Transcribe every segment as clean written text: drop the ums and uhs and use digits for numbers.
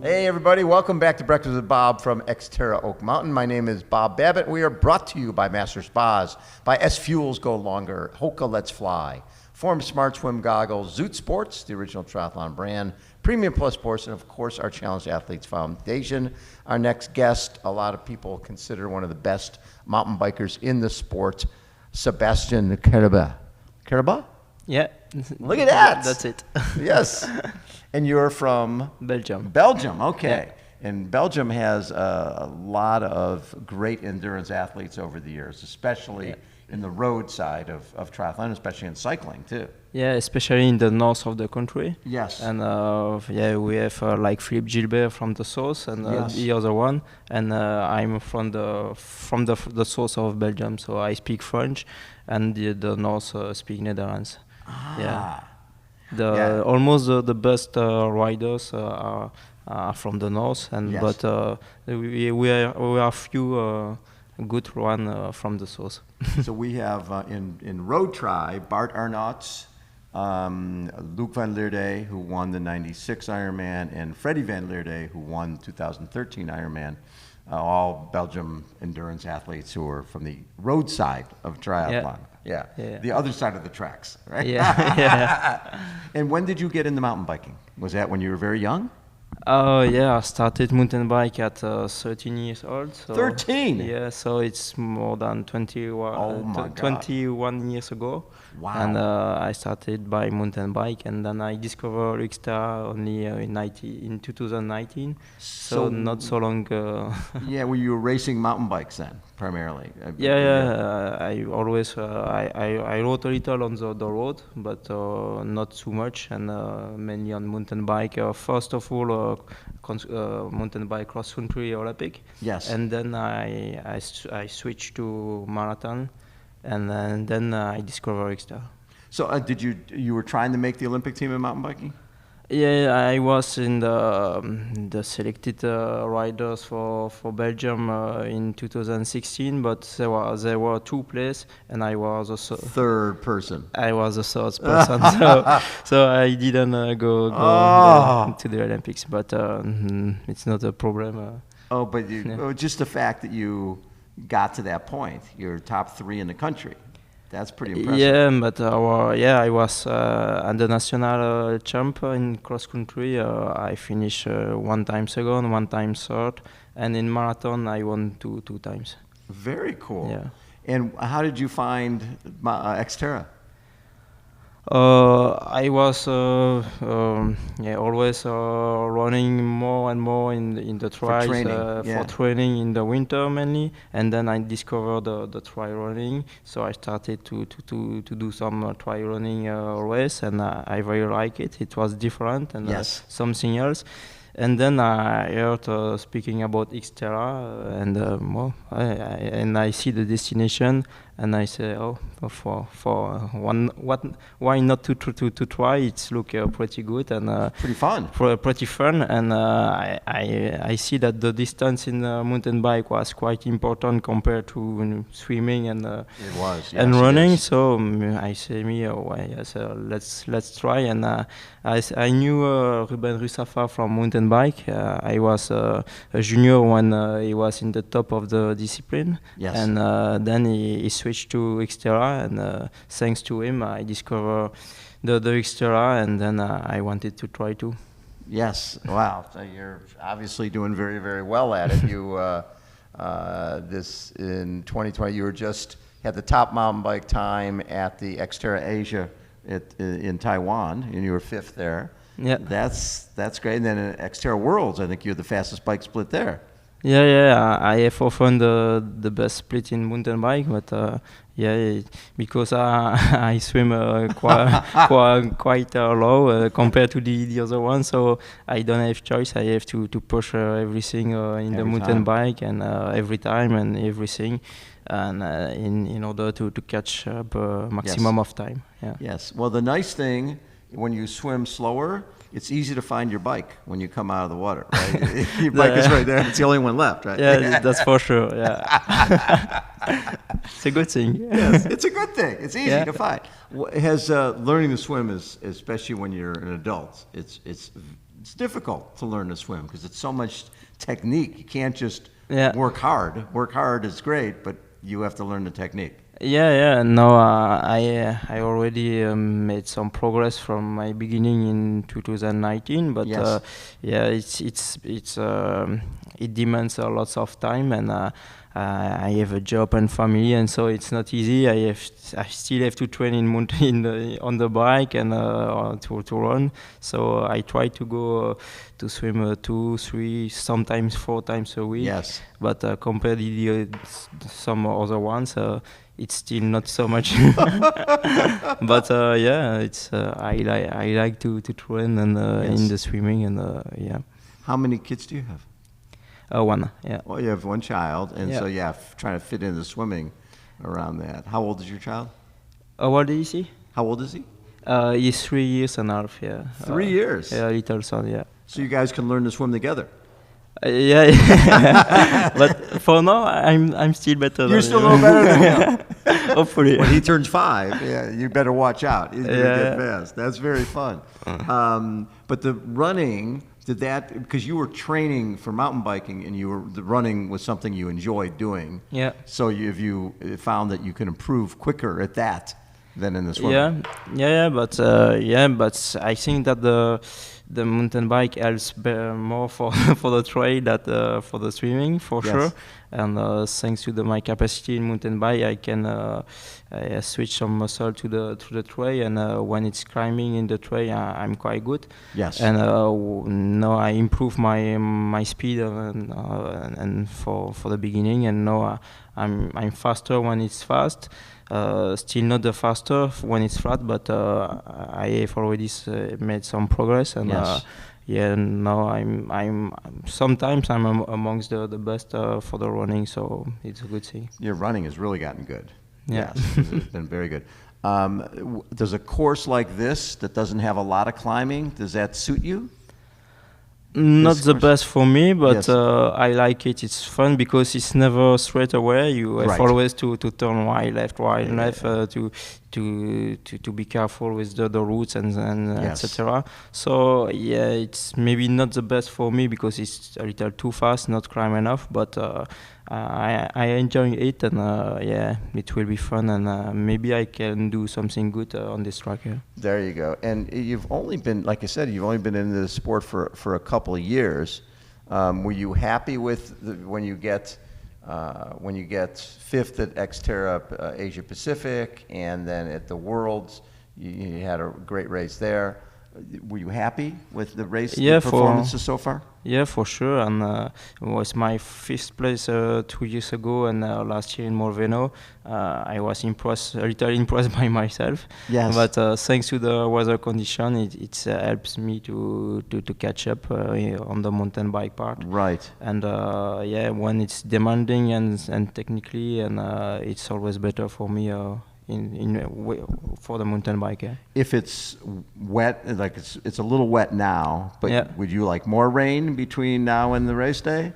Hey everybody, welcome back to Breakfast with Bob from XTERRA Oak Mountain. My name is Bob Babbitt. We are brought to you by Master Spas, by SFuels Go Longer, HOKA Let's Fly, Form Smart Swim Goggles, Zoot Sports, the original triathlon brand, Premium Plus Sports, and of course our Challenged Athletes Foundation. Our next guest, a lot of people consider one of the best mountain bikers in the sport, Sebastien Carabin. Carabin? Yeah. Look at that. That's it. Yes. And you're from? Belgium. Belgium, okay. Yeah. And Belgium has a lot of great endurance athletes over the years, especially in the road side of triathlon, especially in cycling too. Yeah, especially in the north of the country. Yes. And we have like Philippe Gilbert from the south, and the other one. And I'm from the south of Belgium, so I speak French, and the north speak Netherlands. Ah. Yeah. Almost the best riders are from the north, and but we are few good one from the south. So we have in road tri Bart Arnouts, Luc van Lierde, who won the '96 Ironman, and Freddie van Lierde, who won 2013 Ironman. All Belgium endurance athletes who are from the road side of triathlon. Yeah. The other side of the tracks, right? Yeah. And when did you get into mountain biking? Was that when you were very young? I started mountain bike at 13 years old. So 13? Yeah, so it's more than 21 years ago. Wow. And I started by mountain bike, and then I discovered XTERRA only in 2019. So not so long. Yeah, well, you were racing mountain bikes then, primarily. I always I rode a little on the road, but not too much, and mainly on mountain bike. First of all, mountain bike cross country Olympic. Yes. And then I switched to marathon, and then I discovered XTERRA. So you were trying to make the Olympic team in mountain biking? Yeah, I was in the selected riders for Belgium in 2016, but there were two places, and I was a third person. I was a third person, so I didn't go to the Olympics, but it's not a problem. But just the fact that you got to that point, you're top 3 in the country. That's pretty impressive. Yeah, but I was at the national champ in cross country. I finished one time second, one time third, and in marathon I won two times. Very cool. Yeah. And how did you find XTERRA? I was always running more and more in the trials for training in the winter mainly, and then I discovered the tri running. So I started to do some tri running race, and I very like it. It was different and something else. And then I heard speaking about XTERRA, and I see the destination, and I say, why not to try? It's look pretty good and pretty fun. Pretty fun, and I see that the distance in mountain bike was quite important compared to swimming and running. So I say let's try, and I knew Ruben Russafa from mountain bike. I was a junior when he was in the top of the discipline, and then he switched to XTERRA, and thanks to him I discovered the XTERRA, and then I wanted to try too. Yes, wow. So you're obviously doing very, very well at it. You this in 2020 you had the top mountain bike time at the XTERRA Asia in Taiwan, and you were 5th there. Yeah, that's great. And then at XTERRA Worlds, I think you're the fastest bike split there. Yeah. I have often the best split in mountain bike, but because I swim quite low compared to the other one, so I don't have choice. I have to push everything in the mountain bike, and every time and everything, and in order to catch up maximum of time. Yeah. Yes. Well, the nice thing when you swim slower, it's easy to find your bike when you come out of the water, right? Your bike is right there. It's the only one left, right? Yeah, that's for sure, yeah. It's a good thing. Yes, it's a good thing. It's easy to find. Has learning to swim especially when you're an adult, it's difficult to learn to swim because it's so much technique. You can't just work hard. Work hard is great, but you have to learn the technique. Yeah. No, I already made some progress from my beginning in 2019, but it demands a lot of time, and I have a job and family, and so it's not easy. I still have to train on the bike and to run. So I try to go to swim 2, 3, sometimes 4 times a week. Yes. But compared to some other ones, it's still not so much. But it's I like to train and in the swimming and How many kids do you have? One. Yeah. Well, you have one child, and so trying to fit in the swimming around that. How old is your child? What is he? How old is he? He's 3 years and a half. Yeah. 3 years. Yeah, little son. Yeah. So you guys can learn to swim together. But for now, I'm still better. You're still a little better than him. Hopefully. When he turns 5, you better watch out. He's going to get fast. That's very fun. But the running, because you were training for mountain biking and the running was something you enjoyed doing. Yeah. So you found that you can improve quicker at that than in the swimming. But I think that the mountain bike helps more for the trail than for the swimming, for sure. And thanks to my capacity in mountain bike, I can switch some muscle to the trail. And when it's climbing in the trail, I'm quite good. Yes. And now I improve my speed and for the beginning. And now I'm faster when it's fast. Still not the faster when it's flat, but I have already made some progress, and now I'm sometimes I'm amongst the best for the running, so it's a good thing. Your running has really gotten good. Yeah. Yes, it's been very good. Does a course like this that doesn't have a lot of climbing, does that suit you? Not the best for me, but I like it. It's fun because it's never straight away. You have always to turn right, left, to be careful with the routes and etc. So it's maybe not the best for me because it's a little too fast, not climb enough. But I enjoy it, and it will be fun, and maybe I can do something good on this track here. There you go. And you've only been, like I said, you've only been in the sport for a couple of years. Were you happy with when you get 5th at XTERRA Asia Pacific, and then at the Worlds, you had a great race there? Were you happy with the race, the performances so far? Yeah, for sure. And it was my 5th place 2 years ago, and last year in Morveno, I was a little impressed by myself. Yes. But thanks to the weather condition, it helps me to catch up on the mountain bike part. Right. And when it's demanding and technically, and it's always better for me. For the mountain bike. If it's wet, like it's a little wet now, but would you like more rain between now and the race day?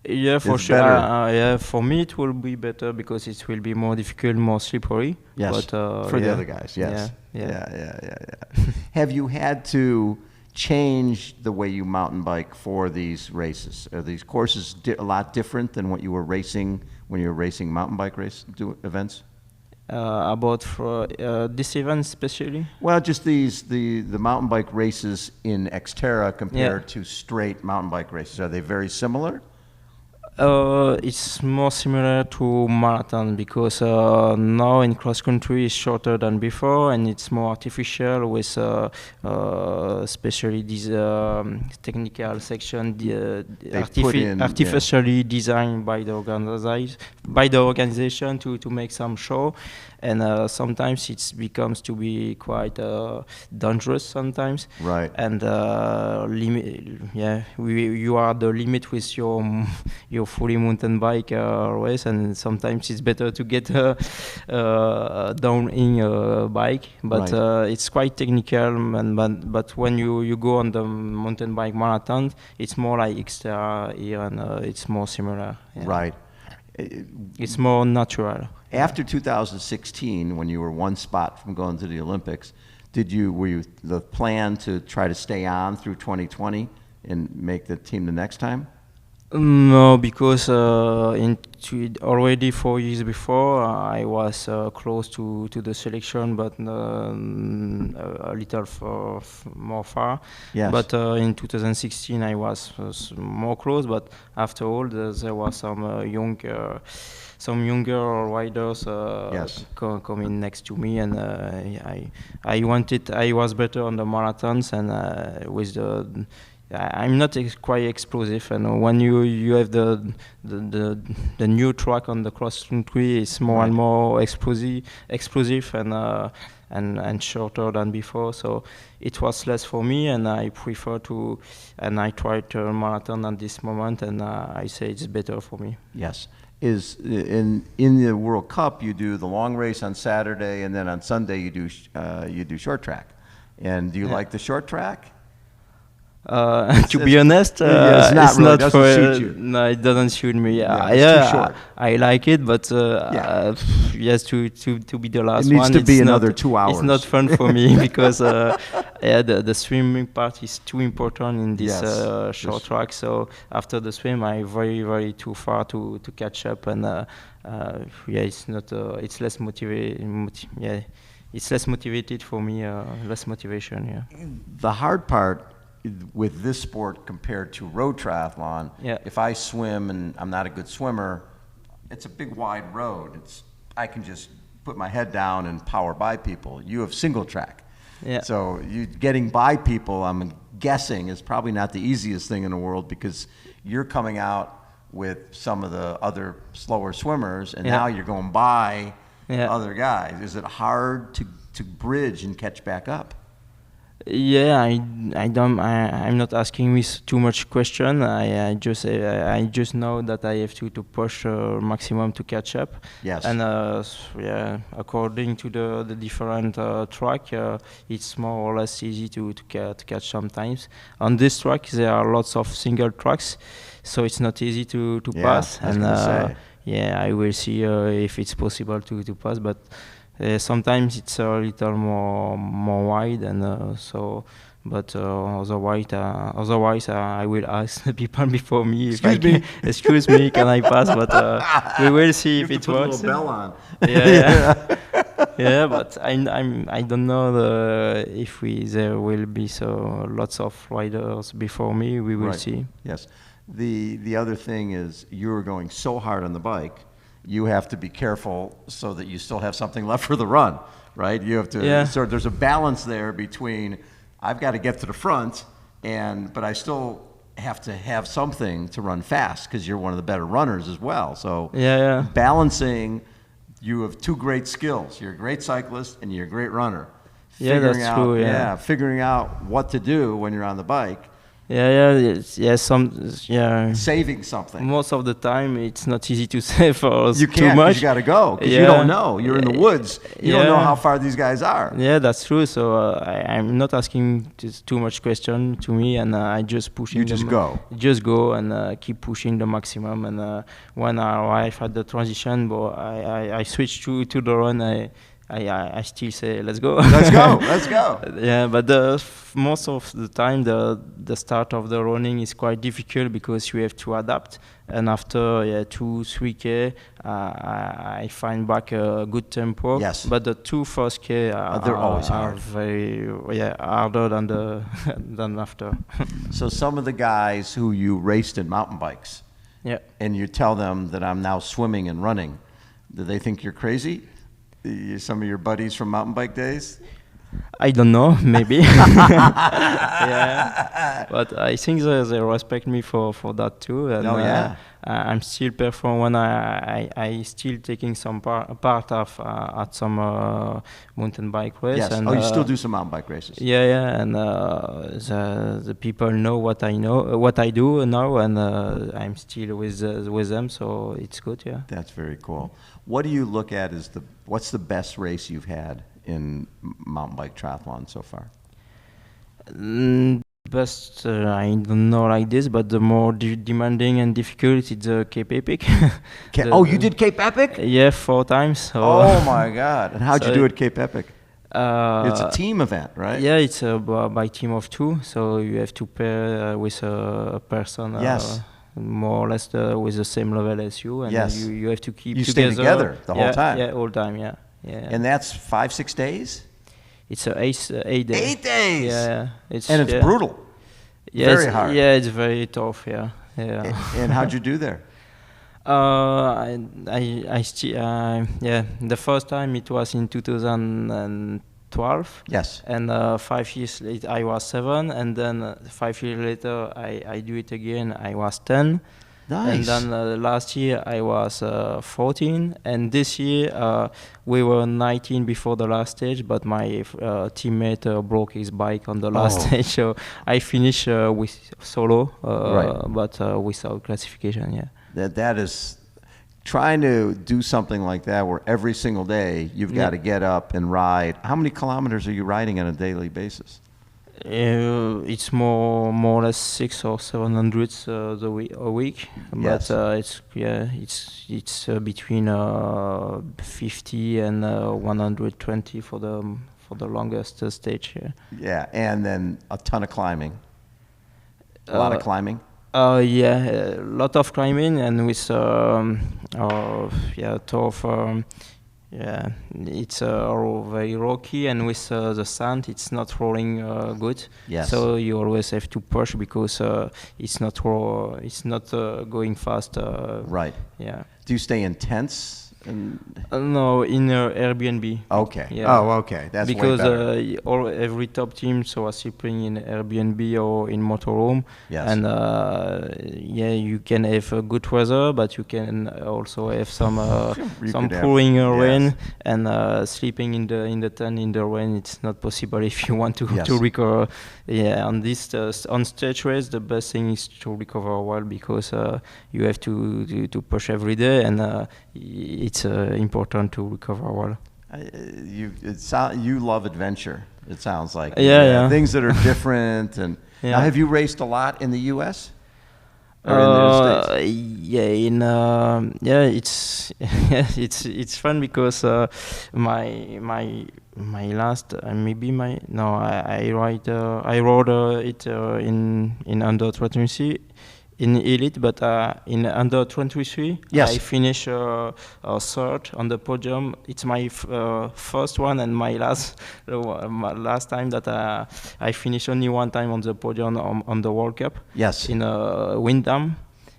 Yeah, for sure. For me it will be better because it will be more difficult, more slippery. Yes. But, for the other guys, yes. Yeah. Have you had to change the way you mountain bike for these races? Are these courses a lot different than what you were racing when you were racing mountain bike events? About for this event especially? Well, just the mountain bike races in XTERRA compared to straight mountain bike races. Are they very similar? It's more similar to marathon because now in cross country it's shorter than before, and it's more artificial with especially this technical section artificially designed by the organization to make some show, and sometimes it becomes to be quite dangerous sometimes. Right. And you are the limit with your fully mountain bike race, and sometimes it's better to get down in a bike, but it's quite technical. But when you go on the mountain bike marathon, it's more like XTERRA here, and it's more similar. Right. It's more natural. After 2016, when you were one spot from going to the Olympics, were you the plan to try to stay on through 2020 and make the team the next time? No, because already 4 years before, I was close to the selection, but a little more far. Yes. But in 2016, I was more close. But after all, there was some younger riders Yes. coming next to me, and I was better on the marathons, and with I'm not quite explosive, and when you have the new track on the cross country, it's more and more explosive and shorter than before. So it was less for me, and I prefer and I tried a marathon at this moment, and I say it's better for me. Yes. In the World Cup, you do the long race on Saturday, and then on Sunday you do short track. And do you like the short track? To be honest, it's not really, not doesn't suit you. No, it doesn't suit me. It's too short. I like it, but yes, to be the last one. It needs to be another 2 hours. It's not fun for me because the swimming part is too important in this short track. So after the swim, I very too far to catch up, and it's not. It's less it's less motivated for me. Less motivation. Yeah. The hard part with this sport compared to road triathlon, if I swim and I'm not a good swimmer, it's a big wide road. I can just put my head down and power by people. You have single track. Yeah. So getting by people, I'm guessing, is probably not the easiest thing in the world, because you're coming out with some of the other slower swimmers, and now you're going by other guys. Is it hard to bridge and catch back up? Yeah, I'm not asking with too much question. I just know that I have to push maximum to catch up. Yes. And according to the different track, it's more or less easy to catch sometimes. On this track, there are lots of single tracks, so it's not easy to pass. I was gonna say. Yeah, I will see if it's possible to pass, but. Sometimes it's a little more wide, and so. But otherwise, I will ask the people before me. Excuse me, can I pass? But we will see if it works. You have to put a little bell on. Yeah, but I don't know if there will be lots of riders before me. We will see. Yes. The other thing is, you're going so hard on the bike. You have to be careful so that you still have something left for the run, right? You have to. So there's a balance there between, I've got to get to the front, but I still have to have something to run fast, because you're one of the better runners as well. So balancing, you have two great skills. You're a great cyclist and you're a great runner. That's true. Figuring out what to do when you're on the bike. Saving something. Most of the time, it's not easy to save for you too much. You got to go, because you don't know. You're in the woods. You don't know how far these guys are. Yeah, that's true. So I'm not asking too much question to me, and I just push. You just go. Just go and keep pushing the maximum. And when I arrive at the transition, I switch to the run. I still say, let's go. Let's go. Let's go. Yeah, but most of the time, the start of the running is quite difficult, because you have to adapt. And after 2-3 k, I find back a good tempo. Yes. But the 2 first k they're always hard. Very harder than after. So some of the guys who you raced in mountain bikes, and you tell them that I'm now swimming and running, do they think you're crazy? Some of your buddies from mountain bike days? I don't know, maybe. But I think they respect me for that too. And, I'm still perform when I still taking some part of at some mountain bike race. Yes. And, you still do some mountain bike races. And the people know what I do now, and I'm still with them, so it's good. Yeah. That's very cool. What do you look at as what's the best race you've had in mountain bike triathlon so far? best, I don't know like this, but the more demanding and difficult is the Cape Epic. You did Cape Epic? Yeah, 4 times. So Oh my God! And how'd you do at Cape Epic? It's a uh, team event, right? yeah, it's by team of 2, so you have to pair with a person. Yes. More or less with the same level as you, and Yes. you have to keep You stay together the whole time? Yeah, all time, yeah. And that's 5-6 days? It's 8 days. 8 days? Yeah, And it's brutal. Yeah, Very hard. Yeah, it's very tough, yeah. And how'd you do there? The first time it was in 2012. Yes. And 5 years later I was 7, and then 5 years later I do it again. I was 10. Nice. And then last year I was 14, and this year we were 19 before the last stage, but my teammate broke his bike on the last stage, so I finished with solo, but without classification. Yeah. That is trying to do something like that where every single day you've got to get up and ride. How many kilometers are you riding on a daily basis? It's more or less 600 or 700 a week, Yes. but it's between 50 and 120 for the longest stage. Yeah, and then a ton of climbing. A lot of climbing. Yeah, a lot of climbing, and with tough. Yeah, it's very rocky, and with the sand, it's not rolling good. Yes. So you always have to push because it's not going fast. Right. Yeah. Do you stay in tents? No, in Airbnb. Okay. Yeah. Oh, okay. That's because way better. Every top team was sleeping in Airbnb or in motorhome. Yes. And you can have good weather, but you can also have some pouring rain, and sleeping in the tent in the rain. It's not possible if you want to recover. Yeah, on this on stage race, the best thing is to recover well, because you have to push every day, and it's important to recover well. You love adventure, it sounds like. Yeah. Things that are different. And now, have you raced a lot in the U.S.? Or in the States? It's fun because my last I rode it in under 23 in elite, but in under 23 I finished third on the podium. It's my first one and my last time that I finished only one time on the podium on the World Cup. Yes. In Windham.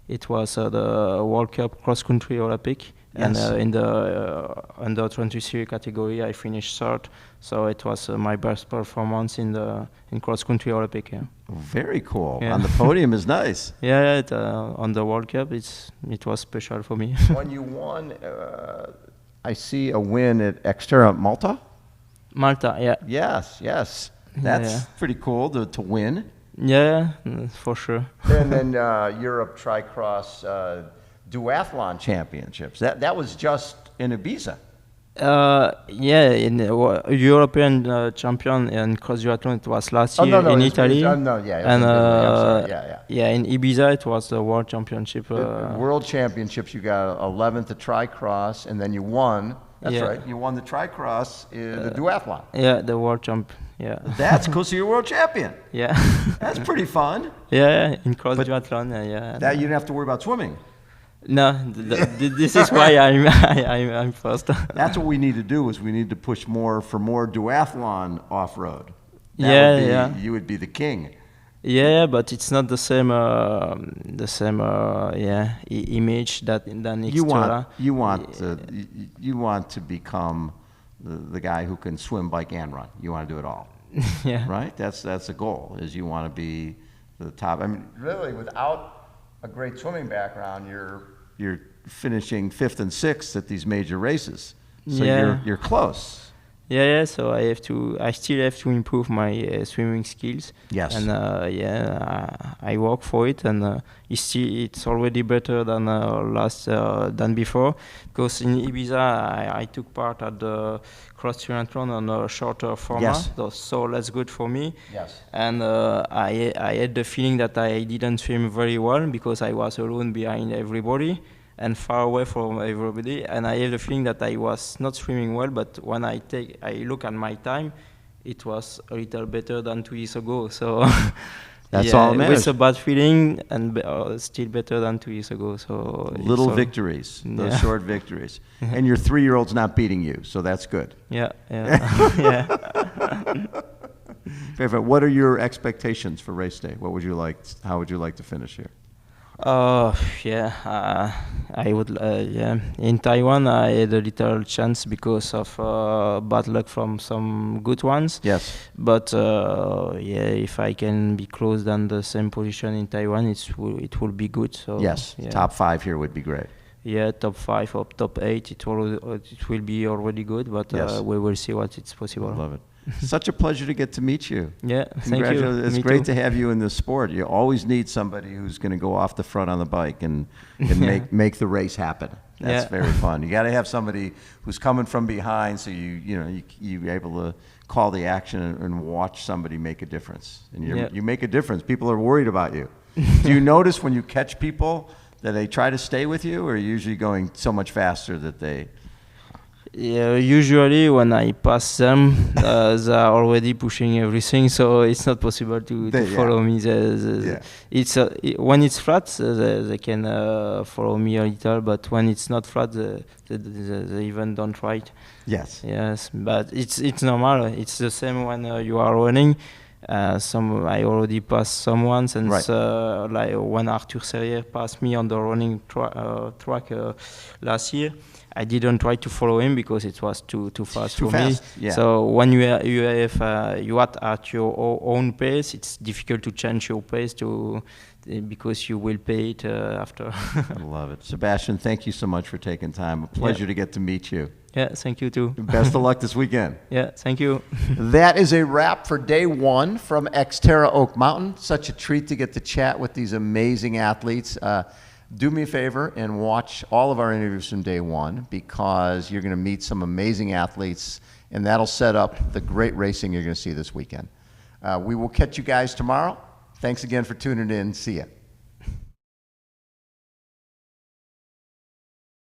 It was the World Cup cross country Olympic. Yes. And in the under 23 category, I finished third. So it was my best performance in cross country Olympic. Yeah. Very cool. Yeah. On the podium is nice. Yeah, on the World Cup, it was special for me. When you won, I see a win at XTERRA Malta. Malta, yeah. Yes. That's pretty cool to win. Yeah, for sure. And then Europe Tricross Duathlon Championships. That was just in Ibiza. In European champion in cross duathlon, it was last year in Italy. In Ibiza it was the World Championship. World Championships, you got 11th at Tricross, and then you won. That's right. You won the Tricross, the duathlon. Yeah, the World Champ. Yeah. That's cool. So you're world champion. Yeah. That's pretty fun. Yeah, in cross duathlon. Yeah. That you didn't have to worry about swimming. No, this is why I'm first. That's what we need to do. Is we need to push more duathlon off road. You would be the king. Yeah, but it's not the same image than XTERRA. You want to become the guy who can swim, bike, and run. You want to do it all. Yeah. Right. That's the goal. Is you want to be the top. I mean, really, without a great swimming background, you're finishing 5th and 6th at these major races. So you're close. Yeah. So I still have to improve my swimming skills. Yes. And I work for it, and it's already better than than before. Because in Ibiza, I took part at the cross triathlon on a shorter format. Yes. So that's good for me. Yes. And I had the feeling that I didn't swim very well because I was alone behind everybody and far away from everybody, and I have the feeling that I was not swimming well. But when I look at my time, it was a little better than 2 years ago. So that's all that matters. With a bad feeling, and still better than 2 years ago. So little victories, those short victories, and your 3-year-old's not beating you, so that's good. Yeah. Yeah. Favorite. What are your expectations for race day? What would you like? How would you like to finish here? I would. In Taiwan, I had a little chance because of bad luck from some good ones. Yes. But if I can be close than the same position in Taiwan, it will be good. So yes, top 5 here would be great. Yeah, top 5 or top 8, it will be already good. But we will see what it's possible. Love it. Such a pleasure to get to meet you. Yeah, thank you. It's great to have you in this sport. You always need somebody who's going to go off the front on the bike and make the race happen. That's very fun. You got to have somebody who's coming from behind, so you're able to call the action and watch somebody make a difference. And you make a difference. People are worried about you. Do you notice when you catch people that they try to stay with you, or are you usually going so much faster that they? Yeah, usually when I pass them, they are already pushing everything, so it's not possible to follow me. When it's flat, they can follow me a little, but when it's not flat, they even don't try it. Yes. Yes, but it's normal. It's the same when you are running. I already passed someone, and like when Arthur Serrier passed me on the running track last year, I didn't try to follow him because it was too fast for me. Yeah. So when you are at your own pace, it's difficult to change your pace because you will pay it after. I love it. Sebastien, thank you so much for taking time. A pleasure to get to meet you. Yeah, thank you too. Best of luck this weekend. Yeah, thank you. That is a wrap for day 1 from XTERRA Oak Mountain. Such a treat to get to chat with these amazing athletes. Do me a favor and watch all of our interviews from day 1, because you're going to meet some amazing athletes, and that'll set up the great racing you're going to see this weekend. We will catch you guys tomorrow. Thanks again for tuning in. See ya.